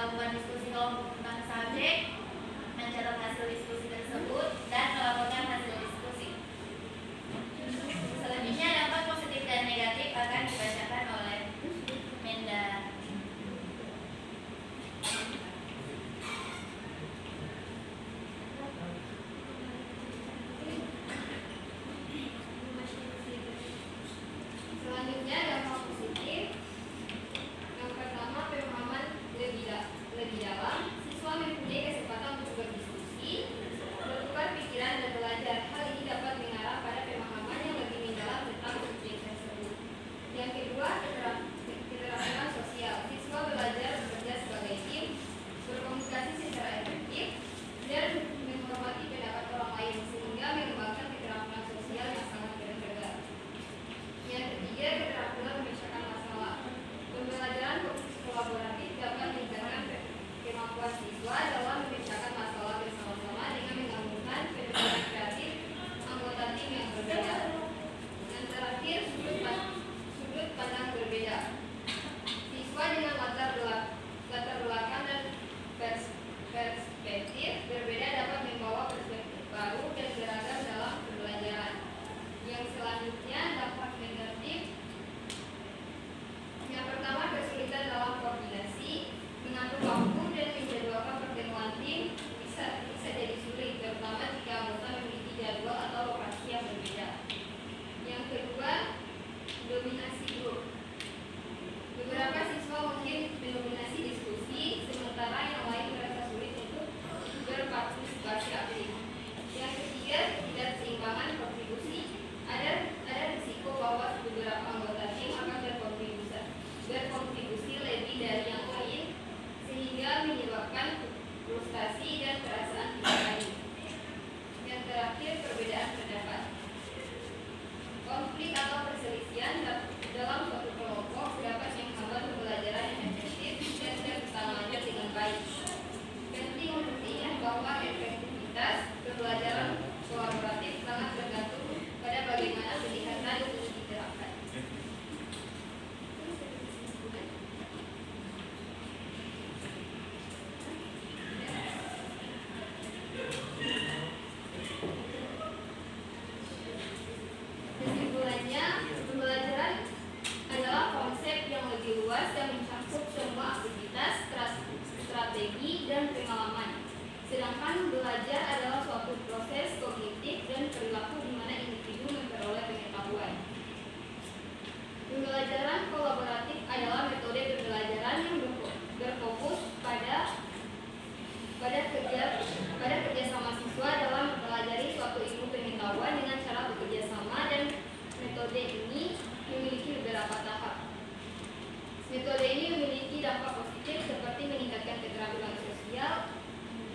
melakukan diskusi kelompok tentang subjek, mencatat hasil diskusi tersebut, dan melaporkan hasil diskusi. Selebihnya dampak positif dan negatif akan dibacakan oleh Menda. Selanjutnya dampak positif. Yang pertama, pemahaman lebih dalam. Siswa mempunyai kesempatan untuk berdiskusi, bertukar pikiran dan belajar. Hal ini dapat mengarah pada pemahaman yang lebih mendalam tentang subjek tersebut. Yang kedua, keterampilan sosial. Siswa belajar bekerja sebagai tim, berkomunikasi secara efektif, dan menghormati pendapat orang lain sehingga mengembangkan keterampilan sosial yang sangat berharga. Yang ketiga, keterampilan memecahkan masalah. Pembelajaran kolaboratif dapat meningkatkan kemampuan siswa dalam memecahkan masalah bersama-sama dengan menggabungkan pendekatan kreatif anggota tim yang berbeda. Yang terakhir, sudut pandang berbeda. Siswa dengan latar belakang dan perspektif berbeda dapat membawa perspektif baru dan beragam dalam pembelajaran. Yang selanjutnya, dampak negatif. Yang pertama, kesulitan dalam koordinasi, mengatur waktu dan menjadwalkan pertemuan tim bisa jadi sulit, terutama jika anggota memiliki jadwal atau lokasi yang berbeda. Yang kedua, dominasi grup. Beberapa siswa mungkin mendominasi diskusi, sementara yang lain merasa sulit untuk berpartisipasi aktif. Yang ketiga, ketidakseimbangan kontribusi. Ada risiko bahwa beberapa anggota tim akan berkontribusi lebih dari yang lain, sehingga menyebabkan frustasi dan perasaan tidak baik. Yang terakhir, perbedaan pendapat. Konflik atau perselisihan dalam suatu kelompok dapat menghambat pembelajaran yang efektif dan tertangani dengan baik. Penting untuk diingat bahwa efektivitas pembelajaran kolaboratif sangat bergantung pada bagaimana pendekatan ini diterapkan. Kesimpulannya, pembelajaran adalah konsep yang lebih luas yang mencakup semua aktivitas, strategi, dan pengalaman. Sedangkan belajar adalah suatu proses kognitif dan perilaku di mana individu memperoleh pengetahuan. Pembelajaran kolaboratif adalah metode pembelajaran yang berfokus pada kerjasama siswa dalam mempelajari suatu ilmu pengetahuan dengan cara bekerja sama, dan metode ini memiliki beberapa tahap. Metode ini memiliki dampak positif seperti meningkatkan keterampilan sosial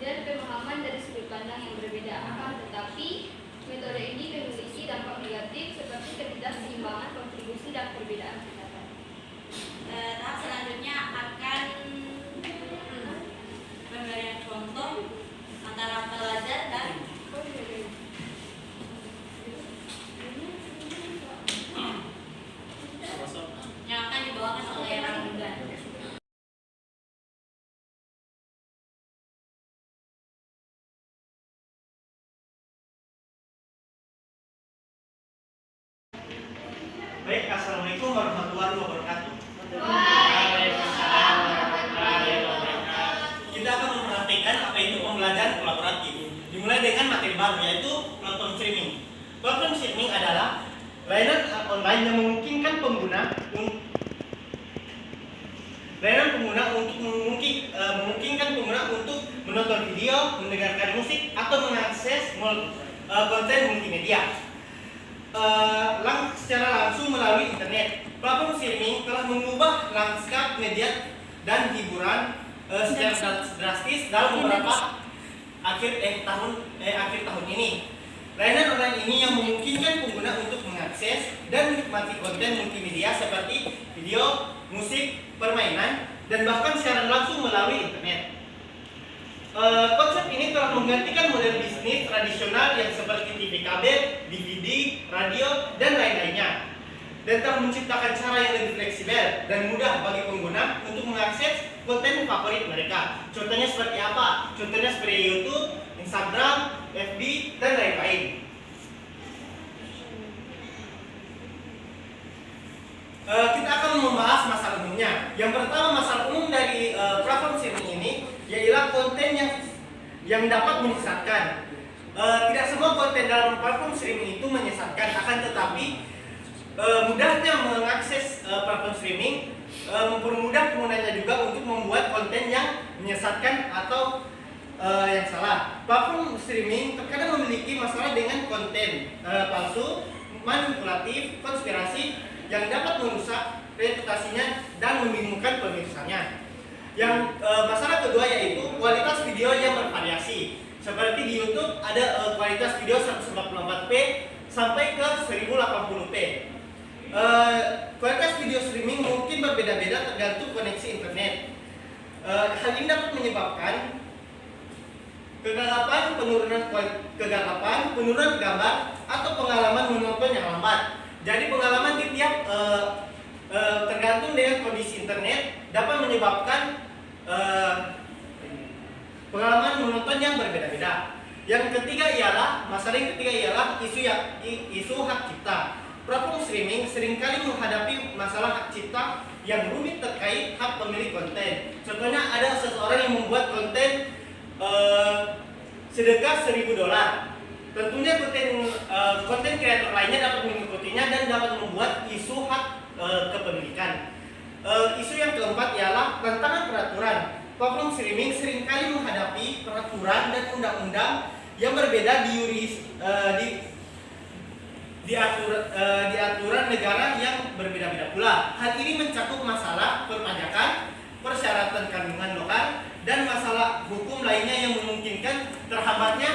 dan pemahaman dari sudut pandang yang berbeda. Akan tetapi, metode ini memiliki dampak negatif seperti ketidakseimbangan kontribusi dan perbedaan pendapat. Tahap selanjutnya akan pemberian contoh antara pelajar dan yang akan dibawakan oleh Ramdan. Baik, assalamualaikum warahmatullahi wabarakatuh. Waalaikumsalam warahmatullahi wabarakatuh. Kita akan memperhatikan apa itu pembelajaran kolaboratif. Dimulai dengan materi baru, yaitu platform streaming. Platform streaming adalah layanan online yang memungkinkan pengguna untuk menonton video, mendengarkan musik, atau mengakses konten multimedia secara langsung melalui internet. Platform streaming telah mengubah lanskap media dan hiburan secara drastis dalam beberapa akhir tahun ini. Layanan online ini yang memungkinkan pengguna untuk mengakses dan menikmati konten multimedia seperti video, musik, permainan, dan bahkan siaran langsung melalui internet. Konsep ini telah menggantikan model bisnis tradisional yang seperti TV kabel, DVD, radio, dan lain-lainnya. dan telah menciptakan cara yang lebih fleksibel dan mudah bagi pengguna untuk mengakses konten favorit mereka. Contohnya seperti apa? Contohnya seperti YouTube, Instagram, FB, dan lain-lain. Kita akan membahas masalah umumnya. Yang pertama, masalah umum dari platform streaming ini yaitu konten yang dapat menyesatkan. Tidak semua konten dalam platform streaming itu menyesatkan, akan tetapi mudahnya mengakses platform streaming mempermudah penggunanya juga untuk membuat konten yang menyesatkan atau yang salah. Platform streaming terkadang memiliki masalah dengan konten palsu, manipulatif, konspirasi yang dapat merusak reputasinya dan membingungkan pemirsanya. Yang masalah kedua yaitu kualitas video yang bervariasi. Seperti di YouTube ada kualitas video 144p sampai ke 1080p. Kualitas video streaming mungkin berbeda-beda tergantung koneksi internet. Hal ini dapat menyebabkan kegagapan, penurunan gambar, atau pengalaman menonton yang lambat. Jadi pengalaman di tiap tergantung dengan kondisi internet dapat menyebabkan pengalaman menonton yang berbeda-beda. Yang ketiga ialah isu hak cipta. Platform streaming seringkali menghadapi masalah hak cipta yang rumit terkait hak pemilik konten. Contohnya ada seseorang yang membuat konten sedekah $1.000. Tentunya konten kreator lainnya dapat mengikutinya dan dapat membuat isu hak kepemilikan. Isu yang keempat ialah tantangan peraturan. Platform streaming seringkali menghadapi peraturan dan undang-undang yang berbeda di aturan negara yang berbeda-beda pula. Hal ini mencakup masalah perpajakan, persyaratan kandungan lokal, dan masalah hukum lainnya yang memungkinkan terhambatnya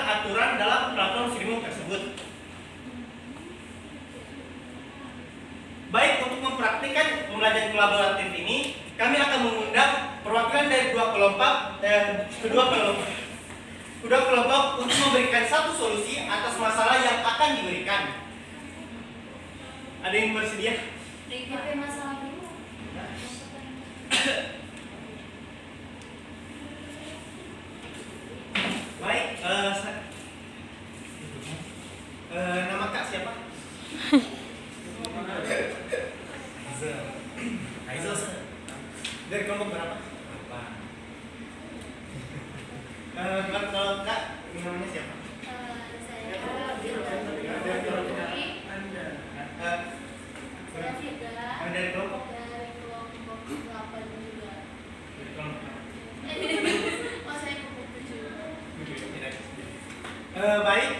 aturan dalam platform streaming tersebut. Baik, untuk mempraktikkan pembelajaran kolaboratif ini, kami akan mengundang perwakilan dari kedua kelompok untuk memberikan satu solusi atas masalah yang akan diberikan. Ada yang bersedia? Tapi masalah dulu. Baik, nama Kak siapa? Aizal. Dari kelompok berapa? Kalau Kak, namanya siapa? Saya Fida. Dari kelompok? Dari kelompok 8 juga. Dari kelompok. Oh, saya kelompok 7. Baik,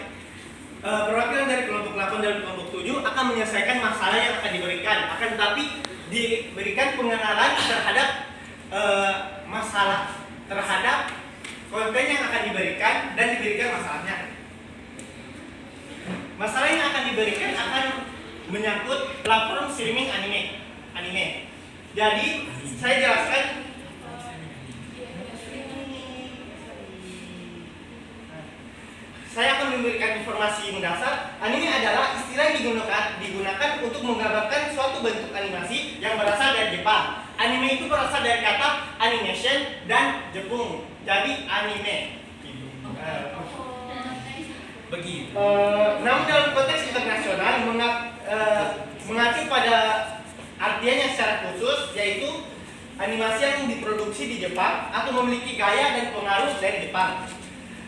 perwakilan dari kelompok 8 dan kelompok 7 akan menyelesaikan masalah yang akan diberikan. Akan tetapi diberikan pengenalan terhadap masalah, terhadap konten yang akan diberikan dan diberikan masalahnya. Masalah yang akan diberikan akan menyangkut platform streaming anime. Jadi saya jelaskan. Saya akan memberikan informasi mendasar. Anime adalah istilah yang digunakan untuk menggambarkan suatu bentuk animasi yang berasal dari Jepang. Anime itu berasal dari kata animation dan Jepung. Jadi anime. Begitu. Namun dalam konteks internasional mengacu pada artian yang secara khusus, yaitu animasi yang diproduksi di Jepang atau memiliki gaya dan pengaruh dari Jepang.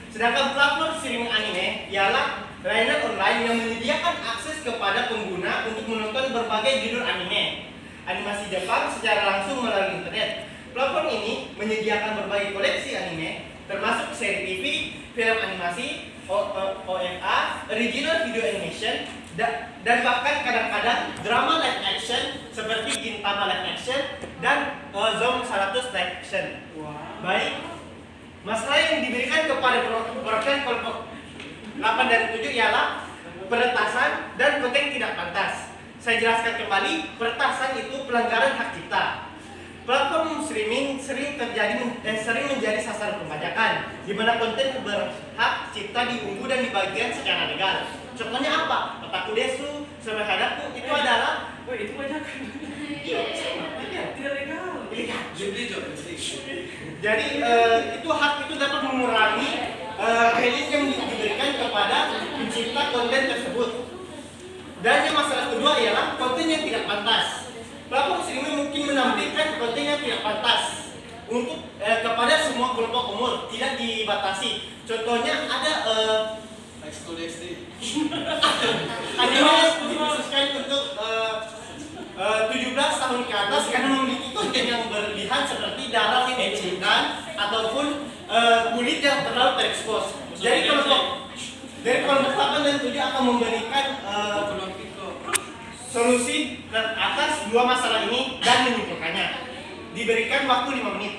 Sedangkan platform streaming anime ialah layanan online yang menyediakan akses kepada pengguna untuk menonton berbagai judul anime, animasi Jepang secara langsung melalui internet. Platform ini menyediakan berbagai koleksi anime, termasuk seri TV, film animasi, OVA, original video animation, dan bahkan kadang-kadang drama live action seperti Gintama live action dan Zom 100 live action. Baik. Masalah yang diberikan kepada perwakilan kelompok 8 dan 7 ialah peretasan dan konten tidak pantas. Saya jelaskan kembali, peretasan itu pelanggaran hak cipta. Platform streaming sering menjadi sasaran pembajakan, di mana konten berhak cipta diunggah dan dibagikan secara legal. Contohnya apa? Otaku desu, serai hadapku itu adalah Itu banyak. Tidak legal. jadi itu hak itu dapat mengurangi kredit yang diberikan kepada pencipta konten tersebut. Dan yang masalah kedua ialah konten yang tidak pantas. Platform streaming mungkin menampilkan konten yang tidak pantas untuk kepada semua kelompok umur, tidak dibatasi. Contohnya ada anime dikhususkan untuk 17 tahun ke atas karena memiliki konten yang berlebihan seperti darah yang diciptakan ataupun kulit yang terlalu terekspos. Jadi kelompok 8 dan 7 akan memberikan solusi atas dua masalah ini dan menyimpulkannya. Diberikan waktu 5 menit.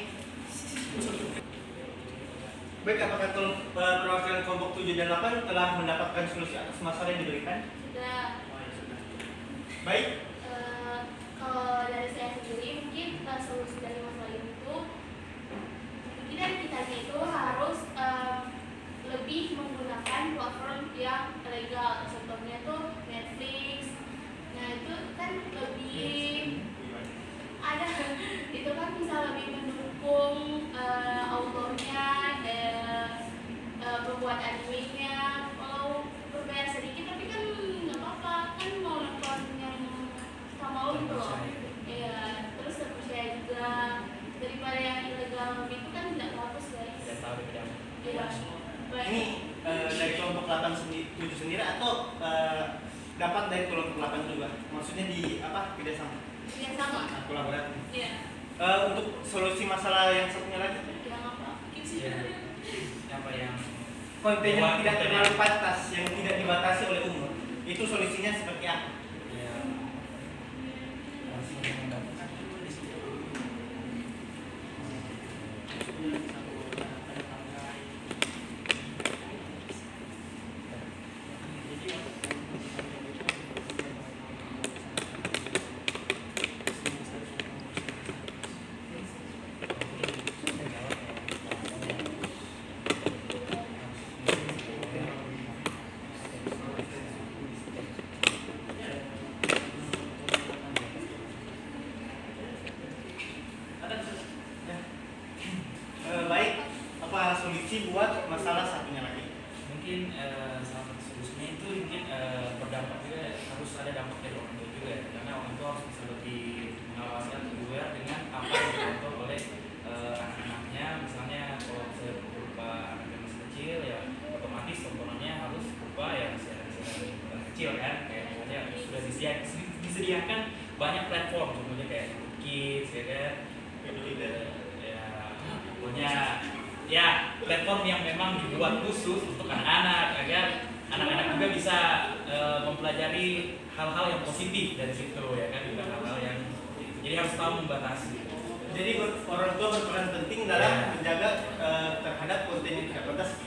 Baik, apakah perwakilan kelompok 7 dan 8 telah mendapatkan solusi atas masalah yang diberikan? Sudah. Baik. Kalau dari saya sendiri mungkin solusi dari masalah itu mungkin dari kitanya itu harus lebih menggunakan platform yang legal. Contohnya tuh Netflix. Nah itu kan lebih ada itu kan bisa lebih mendukung autornya, pembuat animenya. Kalau berbayar sedikit tapi kan nggak apa-apa, kan mau nonton yang kita mau gitu loh. Ya, terus terpercaya juga daripada yang ilegal itu kan tidak bagus guys. Tidak tahu tidak. Iya. Ini dari kelompok 8 7 sendiri atau dapat dari kelompok 8 juga? Maksudnya di apa? Kerjasama? Yang sama. Kolaborasi. Iya. Untuk solusi masalah yang satunya lagi, Yang apa? Ya. Apa yang konten yang tidak terlalu pantas, yang tidak dibatasi oleh umur, itu solusinya seperti apa? ya langsung mendapatkan di situ. Baik, apa solusi buat masalah satunya lagi? Mungkin salah satu solusinya itu mungkin berdampak juga, harus ada dampak dari orang tua juga ya. Karena orang tua harus bisa lebih mengawasi atau aware dengan apa yang ditonton oleh anak-anaknya. Misalnya kalau saya berupa anak yang masih kecil ya otomatis tontonannya harus berupa yang masih kecil kan, kayak misalnya sudah disediakan banyak platform, contohnya kayak Kids ya kan. Pokoknya ya platform yang memang dibuat khusus untuk anak-anak agar anak-anak juga bisa mempelajari hal-hal yang positif dari situ ya kan, bukan hal-hal yang jadi harus tahu membatasi. Jadi orang tua berperan penting dalam menjaga terhadap konten yang tidak pantas.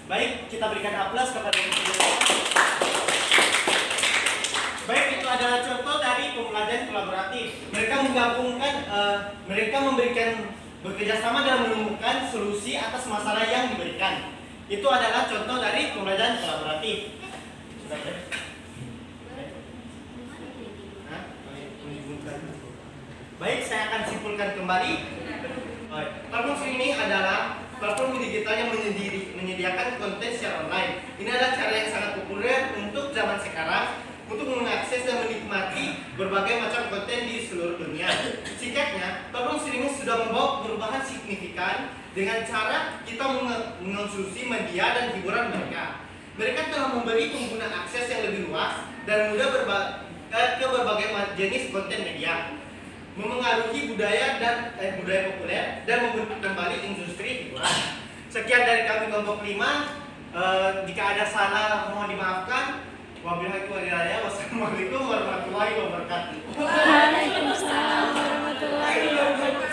Baik, kita berikan aplaus kepada yang sudah. Baik, itu adalah contoh dari pembelajaran kolaboratif. Mereka menggabungkan, mereka memberikan bekerjasama dalam menemukan solusi atas masalah yang diberikan. Itu adalah contoh dari pembelajaran kolaboratif. Sudah ya? Baik, saya akan simpulkan kembali. Platform streaming adalah platform digital yang menyediakan konten secara online. Ini adalah cara yang sangat populer untuk zaman sekarang untuk mengakses dan menikmati berbagai macam konten di seluruh dunia. Singkatnya, platform streaming sudah membawa perubahan signifikan dengan cara kita mengonsumsi media dan hiburan mereka. Mereka telah memberi pengguna akses yang lebih luas dan mudah ke berbagai jenis konten media, memengaruhi budaya populer dan membentuk kembali industri hiburan. Sekian dari kami kelompok 5. Jika ada salah mohon dimaafkan. Wassalamualaikum warahmatullahi wabarakatuh. Waalaikumsalam warahmatullahi wabarakatuh.